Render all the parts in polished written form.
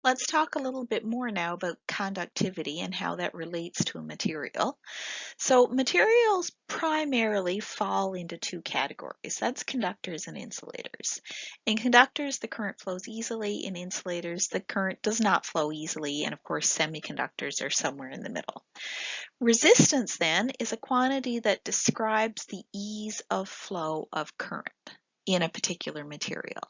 let's talk a little bit more now about conductivity and how that relates to a material. So materials primarily fall into two categories. That's conductors and insulators. In conductors, the current flows easily. In insulators, the current does not flow easily. And of course, semiconductors are somewhere in the middle. Resistance then is a quantity that describes the ease of flow of current in a particular material.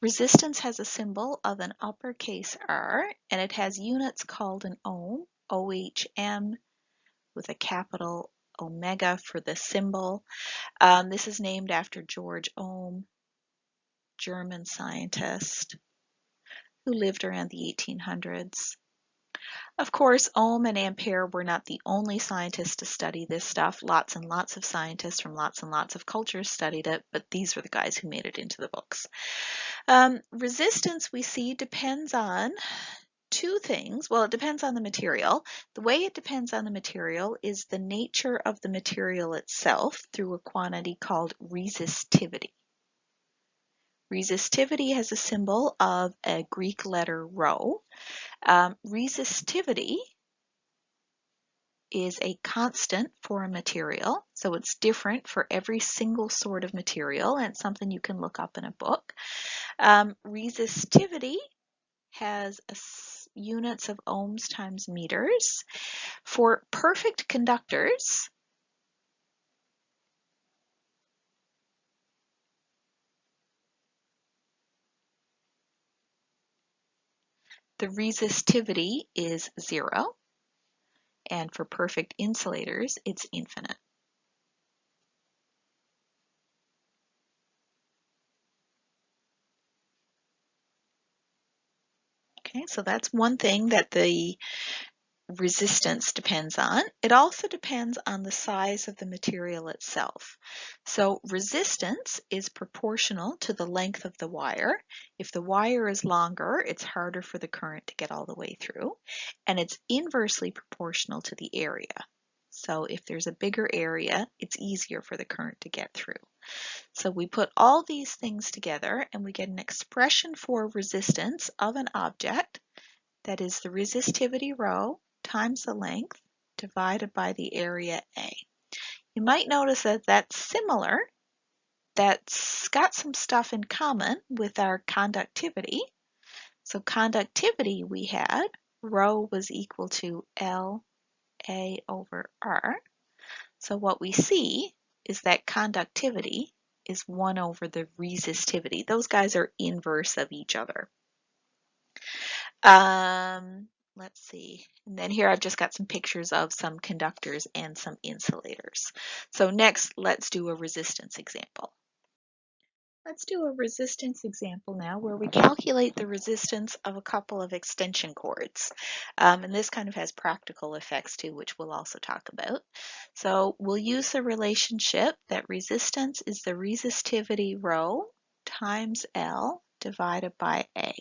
Resistance has a symbol of an uppercase R, and it has units called an ohm, OHM, with a capital omega for the symbol. This is named after George Ohm, German scientist who lived around the 1800s. Of course, Ohm and Ampere were not the only scientists to study this stuff. Lots and lots of scientists from lots and lots of cultures studied it, but these were the guys who made it into the books. Resistance, we see, depends on two things. Well, it depends on the material. The way it depends on the material is the nature of the material itself through a quantity called resistivity. Resistivity has a symbol of a Greek letter rho. Resistivity is a constant for a material, so it's different for every single sort of material, and it's something you can look up in a book. Resistivity has units of ohms times meters. For perfect conductors, the resistivity is 0, and for perfect insulators, it's infinite. Okay, so that's one thing that the resistance depends on. It also depends on the size of the material itself. So resistance is proportional to the length of the wire. If the wire is longer, it's harder for the current to get all the way through, and it's inversely proportional to the area. So if there's a bigger area, it's easier for the current to get through. So we put all these things together and we get an expression for resistance of an object that is the resistivity rho times the length divided by the area A. You might notice that that's similar. That's got some stuff in common with our conductivity. So conductivity we had, rho was equal to LA over R. So what we see is that conductivity is 1 over the resistivity. Those guys are inverse of each other. Let's see. And then here I've just got some pictures of some conductors and some insulators. So next, let's do a resistance example. Let's do a resistance example now where we calculate the resistance of a couple of extension cords. And this kind of has practical effects too, which we'll also talk about. So we'll use the relationship that resistance is the resistivity rho times L divided by A.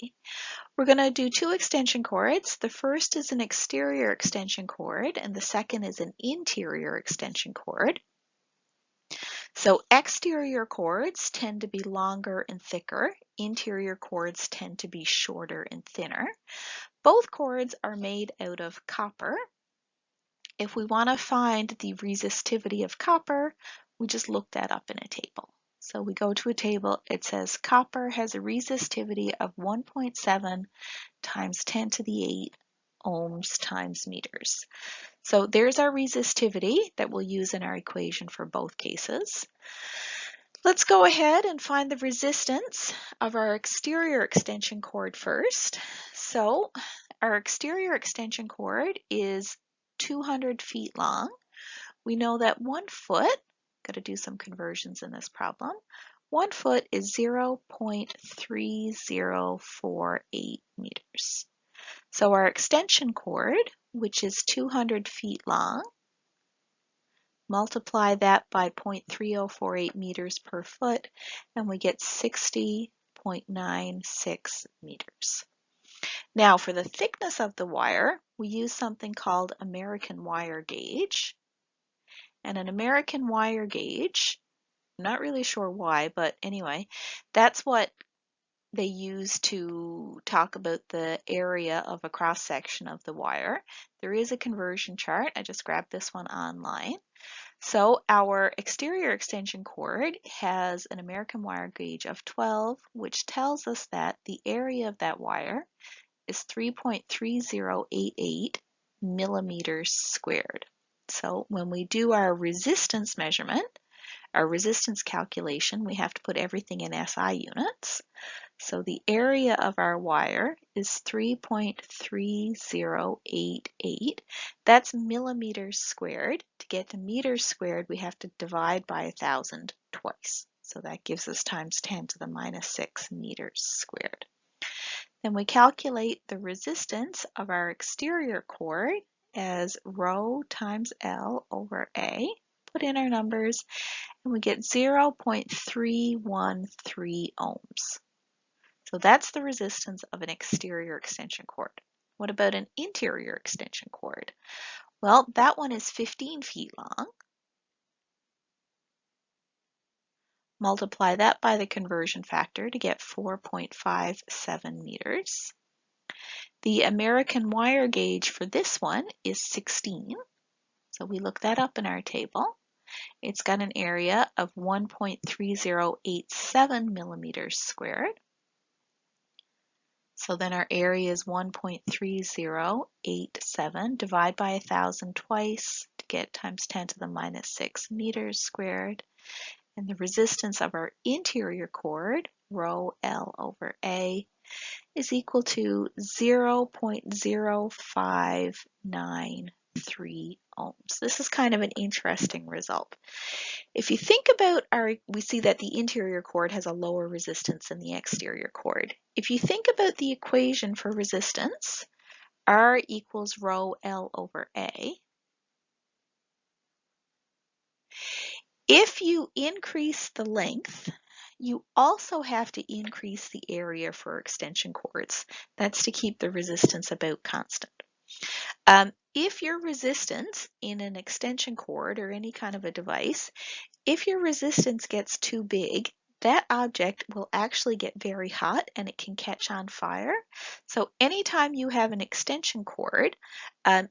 We're going to do two extension cords. The first is an exterior extension cord and the second is an interior extension cord. So exterior cords tend to be longer and thicker. Interior cords tend to be shorter and thinner. Both cords are made out of copper. If we want to find the resistivity of copper, we just look that up in a table. So we go to a table, it says copper has a resistivity of 1.7 times 10 to the 8 ohms times meters. So there's our resistivity that we'll use in our equation for both cases. Let's go ahead and find the resistance of our exterior extension cord first. So our exterior extension cord is 200 feet long. We know that 1 foot, got to do some conversions in this problem, 1 foot is 0.3048 meters. So our extension cord, which is 200 feet long, multiply that by 0.3048 meters per foot, and we get 60.96 meters. Now, for the thickness of the wire, we use something called American wire gauge. And an American wire gauge, I'm not really sure why, but anyway, that's what they use to talk about the area of a cross section of the wire. There is a conversion chart. I just grabbed this one online. So our exterior extension cord has an American wire gauge of 12, which tells us that the area of that wire is 3.3088 millimeters squared. So when we do our resistance measurement, our resistance calculation, we have to put everything in SI units. So the area of our wire is 3.3088. That's millimeters squared. To get to meters squared, we have to divide by 1,000 twice. So that gives us times 10 to the minus 6 meters squared. Then we calculate the resistance of our exterior cord as rho times L over A. Put in our numbers, and we get 0.313 ohms. So that's the resistance of an exterior extension cord. What about an interior extension cord? Well, that one is 15 feet long. Multiply that by the conversion factor to get 4.57 meters. The American wire gauge for this one is 16. So we look that up in our table. It's got an area of 1.3087 millimeters squared. So then our area is 1.3087. Divide by 1,000 twice to get times 10 to the minus 6 meters squared. And the resistance of our interior cord, rho L over A, is equal to 0.0593 ohms. This is kind of an interesting result. If you think about we see that the interior cord has a lower resistance than the exterior cord. If you think about the equation for resistance, R equals rho L over A. If you increase the length, you also have to increase the area for extension cords. That's to keep the resistance about constant. If your resistance in an extension cord or any kind of a device, if your resistance gets too big, that object will actually get very hot and it can catch on fire. So anytime you have an extension cord,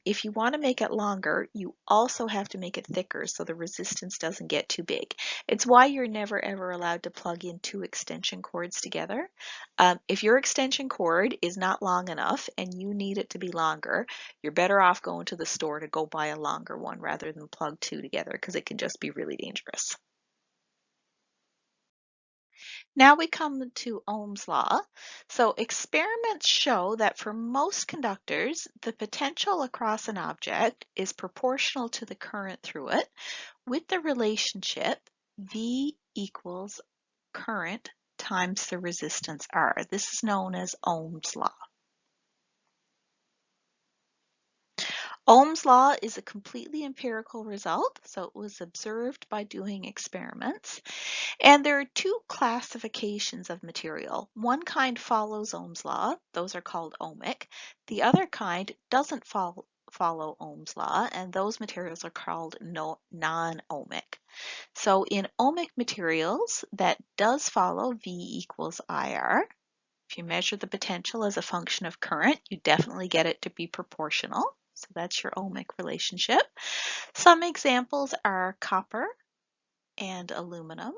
if you want to make it longer, you also have to make it thicker so the resistance doesn't get too big. It's why you're never ever allowed to plug in two extension cords together. If your extension cord is not long enough and you need it to be longer, you're better off going to the store to go buy a longer one rather than plug two together because it can just be really dangerous. Now we come to Ohm's law. So experiments show that for most conductors, the potential across an object is proportional to the current through it with the relationship V equals current times the resistance R. This is known as Ohm's law. Ohm's law is a completely empirical result, so it was observed by doing experiments. And there are two classifications of material. One kind follows Ohm's law, those are called ohmic. The other kind doesn't follow Ohm's law, and those materials are called non-ohmic. So in ohmic materials, that does follow V equals IR. If you measure the potential as a function of current, you definitely get it to be proportional. So that's your ohmic relationship. Some examples are copper and aluminum.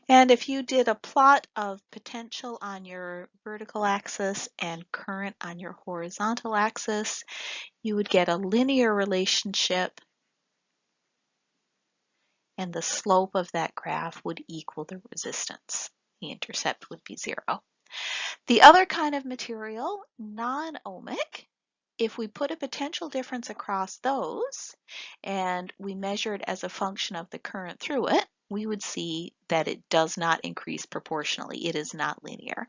And if you did a plot of potential on your vertical axis and current on your horizontal axis, you would get a linear relationship, and the slope of that graph would equal the resistance. The intercept would be 0. The other kind of material, non-ohmic, if we put a potential difference across those and we measure it as a function of the current through it, we would see that it does not increase proportionally. It is not linear.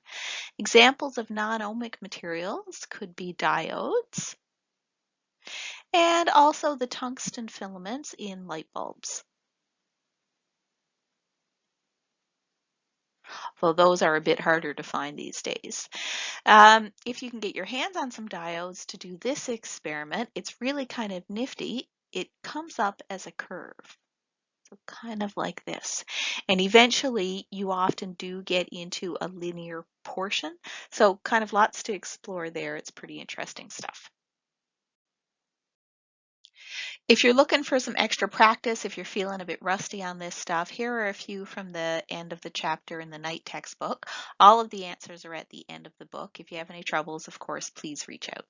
Examples of non-ohmic materials could be diodes and also the tungsten filaments in light bulbs. Well, those are a bit harder to find these days. If you can get your hands on some diodes to do this experiment, it's really kind of nifty. It comes up as a curve. So kind of like this. And eventually you often do get into a linear portion. So kind of lots to explore there. It's pretty interesting stuff. If you're looking for some extra practice, if you're feeling a bit rusty on this stuff, here are a few from the end of the chapter in the night textbook. All of the answers are at the end of the book. If you have any troubles, of course, please reach out.